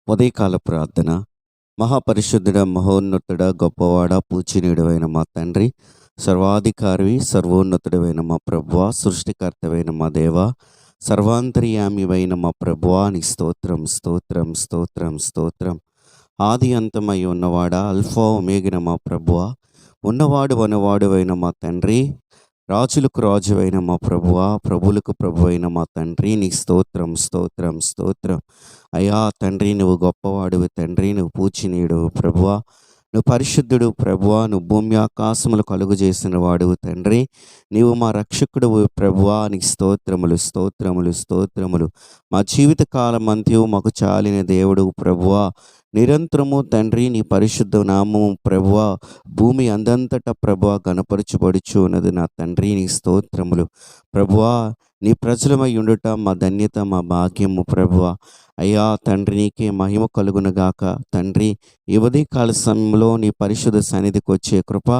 ఉదయకాల ప్రార్థన. మహాపరిశుద్ధుడ, మహోన్నతుడ, గొప్పవాడ, పూజనీయుడవైన మా తండ్రి, సర్వాధికారివి, సర్వోన్నతుడవైన మా ప్రభువా, సృష్టికర్తవైన మా దేవా, సర్వాంతర్యామివైన మా ప్రభువా, నీ స్తోత్రం స్తోత్రం స్తోత్రం స్తోత్రం. ఆది అంతమై ఉన్నవాడా, అల్ఫా ఒమేగిన మా ప్రభువా, ఉన్నవాడు వనవాడువైన మా తండ్రి, రాజులకు రాజువైన మా ప్రభువా, ప్రభువులకు ప్రభువైన మా తండ్రి, నీ స్తోత్రం స్తోత్రం స్తోత్రం. అయ్యా తండ్రి, నువ్వు గొప్పవాడివి తండ్రి, నువ్వు పూజనీయుడు ప్రభువా, నువ్వు పరిశుద్ధుడు ప్రభువా, నువ్వు భూమి ఆకాశములు కలుగు చేసిన వాడువు తండ్రి, నీవు మా రక్షకుడు ప్రభువా, నీకు స్తోత్రములు స్తోత్రములు స్తోత్రములు. మా జీవిత కాలం అంత్యు మాకు చాలిన దేవుడు ప్రభువా, నిరంతరము తండ్రి నీ పరిశుద్ధ నామము ప్రభువా భూమి అందంతటా ప్రభువా గణపరచబడుచు ఉన్నది నా తండ్రి, నీ స్తోత్రములు ప్రభువా. నీ ప్రజలమై ఉండుట మా ధన్యత, మా భాగ్యము ప్రభువా. అయ్యా తండ్రి, నీకే మహిమ కలుగునుగాక తండ్రి. ఈ ఉదయకాల సమయంలో నీ పరిశుద్ధ సన్నిధికి వచ్చే కృప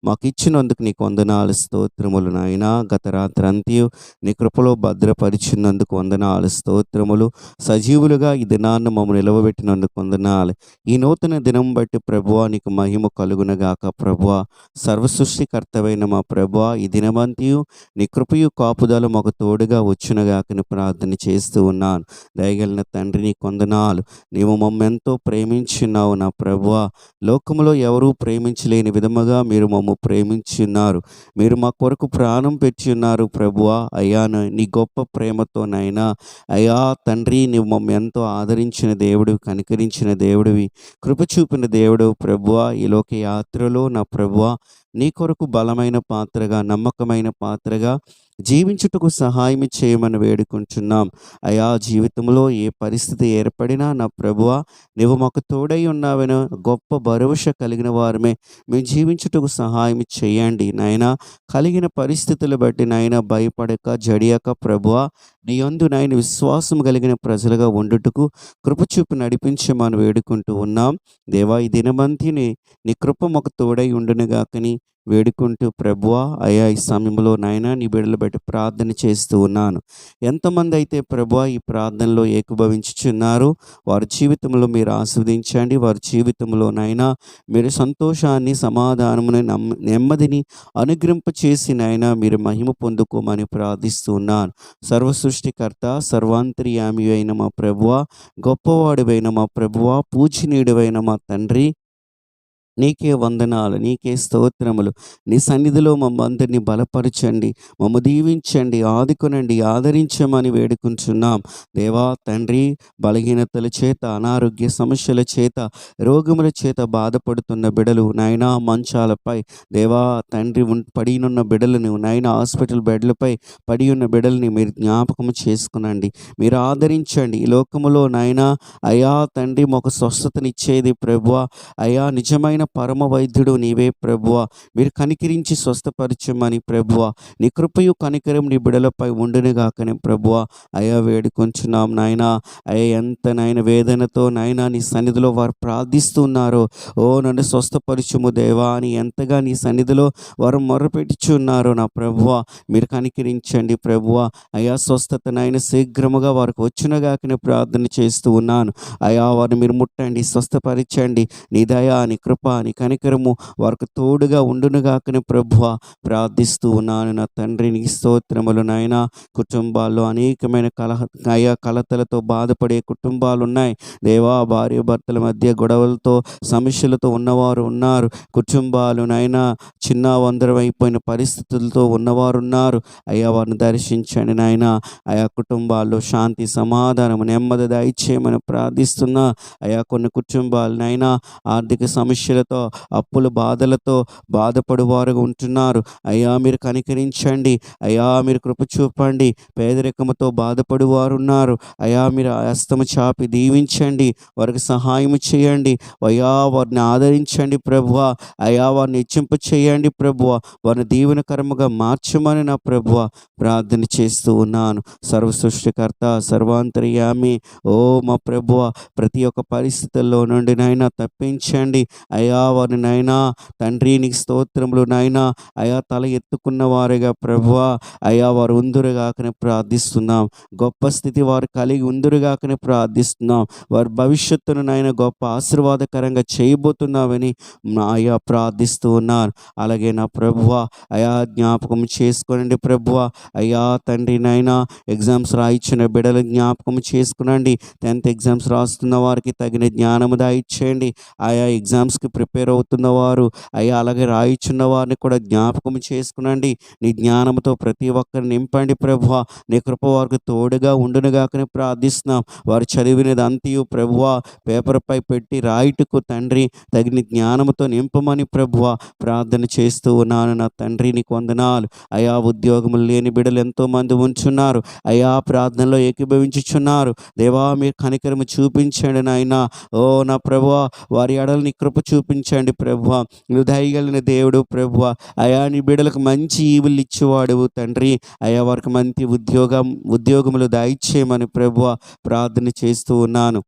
మాకు ఇచ్చినందుకు నీకు వందనాలు స్తోత్రములు నాయనా. గత రాత్రి అంత్యు నీ కృపలో భద్రపరిచినందుకు వందనాలు స్తోత్రములు. సజీవులుగా ఈ దినాన్ని మమ్మల్ని నిలవబెట్టినందుకు వందనాలు. ఈ నూతన దినం బట్టి ప్రభువా నీకు మహిమ కలుగునగాక ప్రభువా. సర్వసృష్టికర్తవైన మా ప్రభువా, ఈ దినమంతియు నీ కృపయు కాపుదల మాకు తోడుగా వచ్చునగాకని ప్రార్థన చేస్తూ ఉన్నాను. దయగలిగిన తండ్రి నీకు వందనాలు. నీవు మమ్మల్ని ఎంతో ప్రేమించున్నావు నా ప్రభువా. లోకములో ఎవరూ ప్రేమించలేని విధముగా మీరు మమ్మల్ని ప్రేమించున్నారు. మీరు మా కొరకు ప్రాణం పెట్టి ఉన్నారు ప్రభువా. అయ్యా నీ గొప్ప ప్రేమతో నైనా అయ్యా తండ్రి, నీవు మమ్మల్ని ఎంతో ఆదరించిన దేవుడివి, కనికరించిన దేవుడివి, కృప చూపిన దేవుడు ప్రభువా. ఈ లోక యాత్రలో నా ప్రభువా నీ కొరకు బలమైన పాత్రగా, నమ్మకమైన పాత్రగా జీవించుటకు సహాయం చేయమని వేడుకుంటున్నాం. అయా జీవితంలో ఏ పరిస్థితి ఏర్పడినా నా ప్రభువా నీవు మాకు తోడై ఉన్నావని గొప్ప భరోసా కలిగిన వారమే మేము జీవించుటకు సహాయం చేయండి నాయన. కలిగిన పరిస్థితులు బట్టి నాయన భయపడక జడియక ప్రభువా నీ యందు నాయన విశ్వాసం కలిగిన ప్రజలుగా ఉండుటకు కృపచూపు నడిపించమని వేడుకుంటూ ఉన్నాం దేవా. ఈ దినమంతిని నీ కృప మాకు తోడై ఉండునుగాకని వేడుకుంటూ ప్రభువా అయ్యా ఈ సమయంలో నాయన నీ బిడ్డలు బట్టి ప్రార్థన చేస్తూ ఉన్నాను. ఎంతమంది అయితే ప్రభువా ఈ ప్రార్థనలో ఏకీభవించుచున్నారో వారి జీవితంలో మీరు ఆస్వాదించండి. వారి జీవితంలో నాయన మీరు సంతోషాన్ని, సమాధానముని, నెమ్మదిని అనుగ్రహింపచేసి నాయన మీరు మహిమ పొందుకోమని ప్రార్థిస్తూ ఉన్నాను. సర్వసృష్టికర్త, సర్వాంతర్యామి అయిన మా ప్రభువా, గొప్పవాడివైన మా ప్రభువా, పూజనీయుడివైన మా తండ్రి, నీకే వందనాలు, నీకే స్తోత్రములు. నీ సన్నిధిలో మమ్మందరినీ బలపరచండి, మమ్మ దీవించండి, ఆదుకొనండి, ఆదరించమని వేడుకుంటున్నాం దేవా తండ్రి. బలహీనతల చేత, అనారోగ్య సమస్యల చేత, రోగముల చేత బాధపడుతున్న బిడలు నాయనా మంచాలపై దేవా తండ్రి పడినున్న బిడలను నాయన హాస్పిటల్ బెడ్లపై పడి ఉన్న బిడల్ని మీరు జ్ఞాపకం చేసుకునండి, మీరు ఆదరించండి. ఈ లోకములో నాయన అయా తండ్రి మాకు స్వస్థతనిచ్చేది ప్రభువా అయా నిజమైన పరమ వైద్యుడు నీవే ప్రభువా. మీరు కనికరించి స్వస్థపరచమని ప్రభువా, నీ కృపయు కనికరం నీ బిడలపై ఉండునుగాకని ప్రభువా అయా వేడుకొంచున్నాం నాయన. అయ్యా ఎంత నాయన వేదనతో నాయన నీ సన్నిధిలో వారు ప్రార్థిస్తున్నారో, ఓ నన్ను స్వస్థపరచుము దేవా అని ఎంతగా నీ సన్నిధిలో వారు మొర్రపెట్టుచున్నారో నా ప్రభువా మీరు కనికరించండి ప్రభువా. అయా స్వస్థత నాయన శీఘ్రముగా వారికి వచ్చునగాకని ప్రార్థన చేస్తూ ఉన్నాను. అయా వారిని మీరు ముట్టండి, స్వస్థపరచండి. నీ దయా, నీ కృప, నీ కనికరము వారికి తోడుగా ఉండునుగాకని ప్రభువా ప్రార్థిస్తూ ఉన్నాను నా తండ్రి. నీ స్తోత్రములు నాయన. కుటుంబాల్లో అనేకమైన కలతలతో బాధపడే కుటుంబాలు ఉన్నాయి దేవా. భార్య భర్తల మధ్య గొడవలతో, సమస్యలతో ఉన్నవారు ఉన్నారు. కుటుంబాలు నాయన చిన్న వందరం అయిపోయిన పరిస్థితులతో ఉన్నవారు ఉన్నారు. అయ్యా వారిని దర్శించండి నాయన. ఆయా కుటుంబాల్లో శాంతి, సమాధానము, నెమ్మది దయచేయమని ప్రార్థిస్తున్నా. అయా కొన్ని కుటుంబాలు నాయన ఆర్థిక సమస్యలతో, అప్పుల బాధలతో బాధపడువారుగా ఉంటున్నారు. అయ్యా మీరు కనికరించండి, అయ్యా మీరు కృప చూపండి. పేదరికముతో బాధపడువారు ఉన్నారు. అయ్యా మీరు హస్తము చాపి దీవించండి, వారికి సహాయం చేయండి. అయ్యా వారిని ఆదరించండి ప్రభువా. అయ్యా వారిని హెచ్చింప చేయండి ప్రభువా. వారిని దీవెనకరముగా మార్చమని నా ప్రభువా ప్రార్థన చేస్తూ ఉన్నాను. సర్వసృష్టికర్త, సర్వాంతర్యామి ఓ మా ప్రభువా ప్రతి ఒక్క పరిస్థితుల్లో నుండి నాయన తప్పించండి. అయ్యా అయా వారి నాయనా తండ్రి నీకు స్తోత్రములు నాయనా. అయా తల ఎత్తుకున్న వారిగా ప్రభువా అయా వారు ఉందురుగాకనే ప్రార్థిస్తున్నాం. గొప్ప స్థితి వారు కలిగి ఉందురుగాకనే ప్రార్థిస్తున్నాం. వారి భవిష్యత్తును నాయన గొప్ప ఆశీర్వాదకరంగా చేయబోతున్నామని అయా ప్రార్థిస్తూ ఉన్నాను. అలాగే నా ప్రభువా అయా జ్ఞాపకం చేసుకోనండి ప్రభువా. అయ్యా తండ్రి నాయనా ఎగ్జామ్స్ రాయించిన బిడ్డలు జ్ఞాపకం చేసుకునండి. 10th ఎగ్జామ్స్ రాస్తున్న వారికి తగిన జ్ఞానము దాయిచ్చేయండి. ఆయా ఎగ్జామ్స్కి ప్రిపేర్ అవుతున్న వారు అయ్యా అలాగే రాయిచున్న వారిని కూడా జ్ఞాపకం చేసుకునండి. నీ జ్ఞానంతో ప్రతి ఒక్కరిని నింపండి ప్రభువా. నీ కృప వారికి తోడుగా ఉండునుగాకని ప్రార్థిస్తున్నాం. వారు చదివినది అంతయు ప్రభువా పేపర్పై పెట్టి రాయుటకు తండ్రి తగిన జ్ఞానంతో నింపమని ప్రభువా ప్రార్థన చేస్తూ ఉన్నాను. నా తండ్రి నీకు వందనాలు. అయా ఉద్యోగములు లేని బిడ్డలు ఎంతోమంది ఉంచున్నారు. అయా ప్రార్థనలో ఏకీభవించుచున్నారు. దేవా మీరు కనికరము చూపించండి నాయన. ఓ నా ప్రభువా వారి ఎడలు నీ కృప చూపించండి ప్రభువా. నువ్వు దయగలిగిన దేవుడు ప్రభువా. అయా నీ బిడ్డలకు మంచి ఈవులు ఇచ్చేవాడువు తండ్రి. అయా వారికి మంచి ఉద్యోగములు దయచేయమని ప్రభువా ప్రార్థన చేస్తూ ఉన్నాను.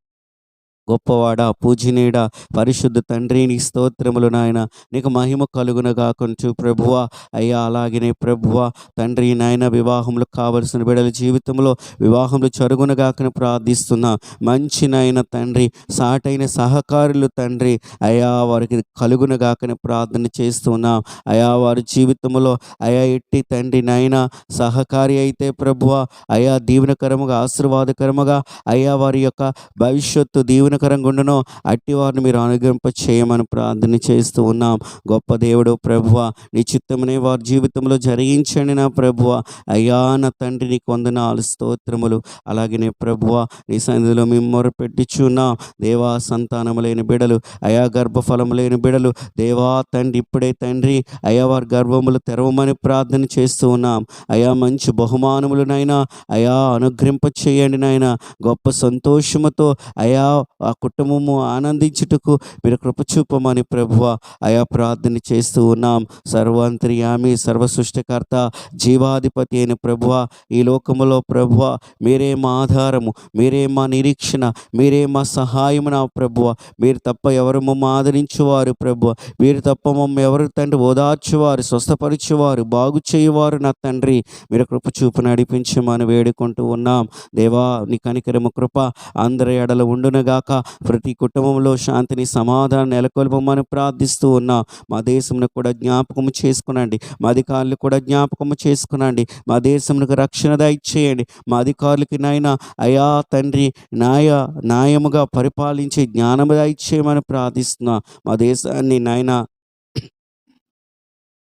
గొప్పవాడా పూజనీయుడా పరిశుద్ధ తండ్రి నీ స్తోత్రములు నాయన. నీకు మహిమ కలుగునగా కొంచెం ప్రభువా. అయ్యా అలాగనే ప్రభువా తండ్రి నాయన వివాహంలో కావలసిన బిడ్డల జీవితంలో వివాహంలో జరుగునగాకని ప్రార్థిస్తున్నా. మంచి నాయన తండ్రి సాటైన సహకారులు తండ్రి అయా వారికి కలుగునగాకని ప్రార్థన చేస్తున్నాం. అయా వారి జీవితంలో అయా ఎట్టి తండ్రి నాయన సహకారి అయితే ప్రభువా అయా దీవెనకరముగా ఆశీర్వాదకరముగా అయా వారి యొక్క భవిష్యత్తు దీవెనకరంగా ఉండునో అట్టి వారిని మీరు అనుగ్రహింప చేయమని ప్రార్థన చేస్తూ ఉన్నాం. గొప్ప దేవుడు ప్రభువా నీ చిత్తమునే వారి జీవితంలో జరిగించండి నా ప్రభువా. అయ్యా నా తండ్రి నీకు వందనాలు స్తోత్రములు. అలాగనే ప్రభువా నీ సన్నిధిలో మేము మొరపెట్టుచున్నాం. దేవా సంతానము లేని బిడలు అయా గర్భఫలము లేని బిడలు దేవా తండ్రి ఇప్పుడే తండ్రి అయా వారి గర్భములు తెరవమని ప్రార్థన చేస్తూ ఉన్నాం. అయా మంచి బహుమానములనైనా అయా అనుగ్రహింప చేయండి నాయన. గొప్ప సంతోషముతో అయా ఆ కుటుంబము ఆనందించుటకు మీరు కృప చూపమని ప్రభువా అయా ప్రార్థన చేస్తూ ఉన్నాం. సర్వాంతర్యామి సర్వ సృష్టికర్త జీవాధిపతి అయిన ప్రభువా ఈ లోకములో ప్రభువా మీరే మా ఆధారము, మీరే మా నిరీక్షణ, మీరే మా సహాయము నా ప్రభువా. మీరు తప్ప ఎవరు మమ్మ ఆదరించువారు ప్రభువా. మీరు తప్ప మమ్మ ఎవరు తండ్రి ఓదార్చువారు, స్వస్థపరిచేవారు, బాగు చేయువారు నా తండ్రి. మీరు కృప చూపు నడిపించమని వేడుకుంటూ ఉన్నాం. దేవా నీ కనికరము కృప అందరి ఎడల ఉండునుగాక. ప్రతి కుటుంబంలో శాంతిని సమాధానం నెలకొల్పమని ప్రార్థిస్తూ ఉన్నాం. మా దేశంను కూడా జ్ఞాపకము చేసుకునండి. మా అధికారులు కూడా జ్ఞాపకము చేసుకునండి. మా దేశంకు రక్షణ దయచేయండి. మా అధికారులకి నాయన అయా తండ్రి న్యాయముగా పరిపాలించే జ్ఞానము దయచేయమని ప్రార్థిస్తున్నా. మా దేశాన్ని నాయన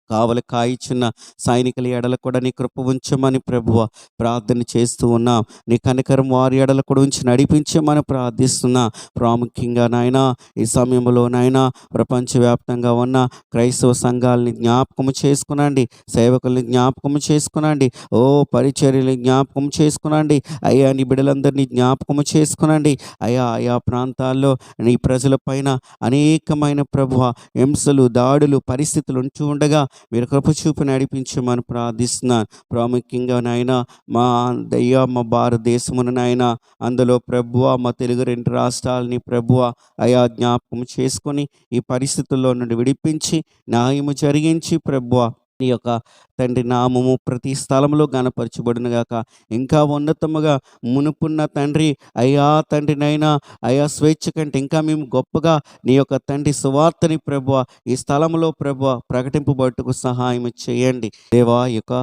కావలి కాయిచున్న సైనికుల ఎడల కూడా నీ కృప ఉంచమని ప్రభువ ప్రార్థన చేస్తూ ఉన్నాం. నీ కనికరం వారి ఎడల కూడా ఉంచి నడిపించమని ప్రార్థిస్తున్నా. ప్రాముఖ్యంగా నాయన ఈ సమయంలో నాయన ప్రపంచవ్యాప్తంగా ఉన్న క్రైస్తవ సంఘాలని జ్ఞాపకం చేసుకునండి. సేవకుల్ని జ్ఞాపకం చేసుకునండి. ఓ పరిచర్యలు జ్ఞాపకం చేసుకునండి. అయ్యా నీ బిడ్డలందరినీ జ్ఞాపకం చేసుకునండి. ఆయా ప్రాంతాల్లో నీ ప్రజల పైన అనేకమైన ప్రభువ హింసలు దాడులు పరిస్థితులు ఉంటూ ఉండగా మీరు కృప చూపి నడిపించమని ప్రార్థిస్తున్నాను. ప్రాముఖ్యంగా నాయన మా భారతదేశమును నాయన అందులో ప్రభువ మా తెలుగు 2 రాష్ట్రాలని ప్రభువ అయా జ్ఞాపకం చేసుకొని ఈ పరిస్థితుల్లో నుండి విడిపించి న్యాయము జరిగించి ప్రభువ నీ యొక్క తండ్రి నామము ప్రతి స్థలంలో గణపరచబడునుగాక. ఇంకా ఉన్నతముగా మునుపున్న తండ్రి అయ్యా తండ్రి నైనా అయా స్వేచ్ఛ కంటే ఇంకా మేము గొప్పగా నీ యొక్క తండ్రి సువార్తని ప్రభువ ఈ స్థలంలో ప్రభువ ప్రకటింపబట్టుకు సహాయం చేయండి. దేవా యొక్క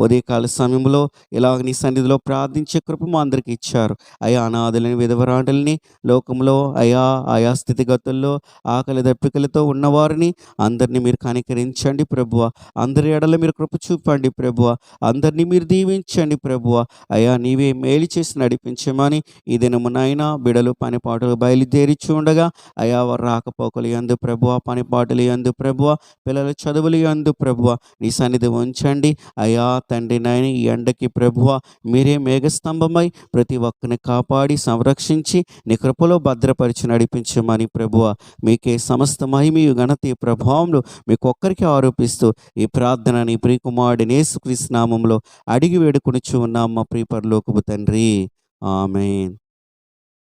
ఉదయకాల సమయంలో ఇలాగ నీ సన్నిధిలో ప్రార్థించే కృప మా అందరికి ఇచ్చారు. అయా అనాథులని విధవరాండల్ని లోకంలో ఆయా స్థితిగతుల్లో ఆకలి దప్పికలతో ఉన్నవారిని అందరినీ మీరు కనికరించండి ప్రభువ. అందరి ఎడల మీరు కృప చూపండి ప్రభువ. అందరినీ మీరు దీవించండి ప్రభువ. అయా నీవే మేలు చేసి నడిపించమని ఈ దినమునైనా బిడలు పనిపాటలు బయలుదేరిచి ఉండగా అయా వారు రాకపోకలు యందు ప్రభువ, పనిపాటలు యందు ప్రభువ, పిల్లల చదువులు యందు ప్రభువ నీ సన్నిధి ఉంచండి. అయా తండ్రి నాయన ఈ ఎండకి ప్రభువ మీరే మేఘస్తంభమై ప్రతి ఒక్కరిని కాపాడి సంరక్షించి నీ కృపలో భద్రపరిచి నడిపించమని ప్రభువ మీకే సమస్త మహిమయు ఘనత ప్రభావంలో మీకొక్కరికి ఆరోపిస్తూ ఈ ప్రార్థన నీ ప్రియకుమారుడైన యేసుక్రీస్తు నామములో అడిగి వేడుకొనుచు ఉన్నాం మా ప్రియ పరలోకపు తండ్రి. ఆమేన్.